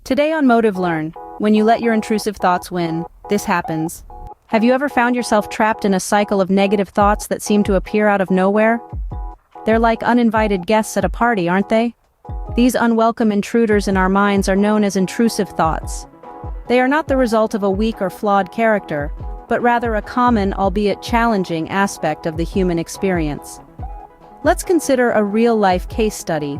Today on Motive Learn, when you let your intrusive thoughts win, this happens. Have you ever found yourself trapped in a cycle of negative thoughts that seem to appear out of nowhere? They're like uninvited guests at a party, aren't they? These unwelcome intruders in our minds are known as intrusive thoughts. They are not the result of a weak or flawed character, but rather a common, albeit challenging, aspect of the human experience. Let's consider a real-life case study.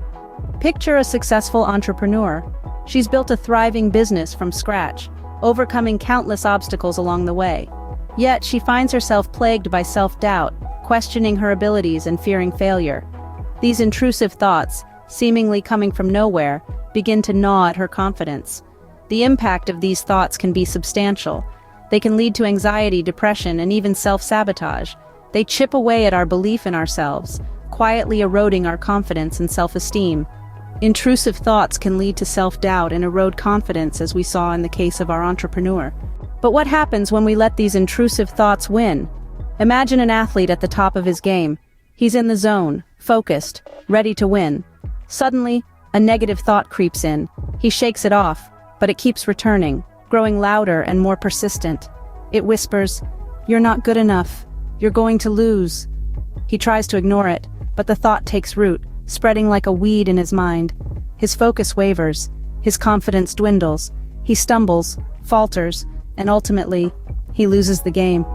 Picture a successful entrepreneur. She's built a thriving business from scratch, overcoming countless obstacles along the way. Yet she finds herself plagued by self-doubt, questioning her abilities and fearing failure. These intrusive thoughts, seemingly coming from nowhere, begin to gnaw at her confidence. The impact of these thoughts can be substantial. They can lead to anxiety, depression, and even self-sabotage. They chip away at our belief in ourselves, quietly eroding our confidence and self-esteem. Intrusive thoughts can lead to self-doubt and erode confidence, as we saw in the case of our entrepreneur. But what happens when we let these intrusive thoughts win? Imagine an athlete at the top of his game. He's in the zone, focused, ready to win. Suddenly, a negative thought creeps in. He shakes it off, but it keeps returning, growing louder and more persistent. It whispers, "You're not good enough. You're going to lose." He tries to ignore it, but the thought takes root, spreading like a weed in his mind. His focus wavers, his confidence dwindles, he stumbles, falters, and ultimately, he loses the game.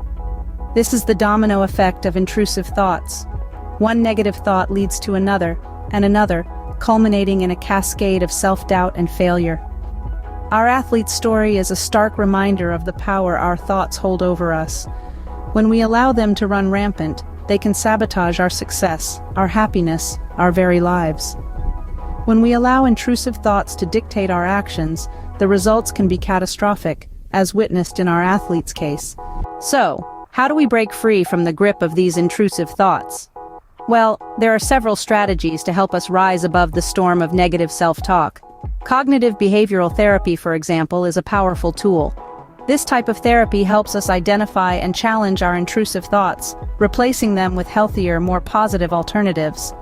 This is the domino effect of intrusive thoughts. One negative thought leads to another, and another, culminating in a cascade of self-doubt and failure. Our athlete's story is a stark reminder of the power our thoughts hold over us. When we allow them to run rampant, they can sabotage our success, our happiness, our very lives. When we allow intrusive thoughts to dictate our actions, the results can be catastrophic, as witnessed in our athlete's case. So, how do we break free from the grip of these intrusive thoughts? Well, there are several strategies to help us rise above the storm of negative self-talk. Cognitive behavioral therapy, for example, is a powerful tool. This type of therapy helps us identify and challenge our intrusive thoughts, replacing them with healthier, more positive alternatives.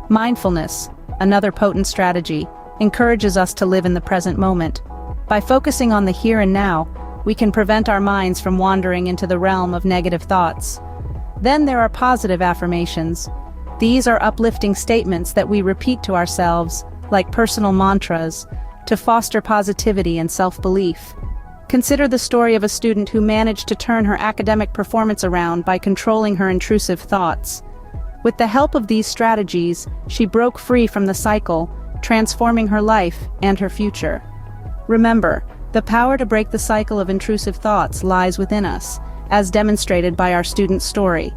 Mindfulness, another potent strategy, encourages us to live in the present moment. By focusing on the here and now, we can prevent our minds from wandering into the realm of negative thoughts. Then there are positive affirmations. These are uplifting statements that we repeat to ourselves, like personal mantras, to foster positivity and self-belief. Consider the story of a student who managed to turn her academic performance around by controlling her intrusive thoughts. With the help of these strategies, she broke free from the cycle, transforming her life and her future. Remember, the power to break the cycle of intrusive thoughts lies within us, as demonstrated by our student's story.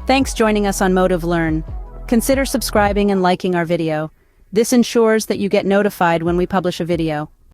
Thanks for joining us on Motive Learn. Consider subscribing and liking our video. This ensures that you get notified when we publish a video.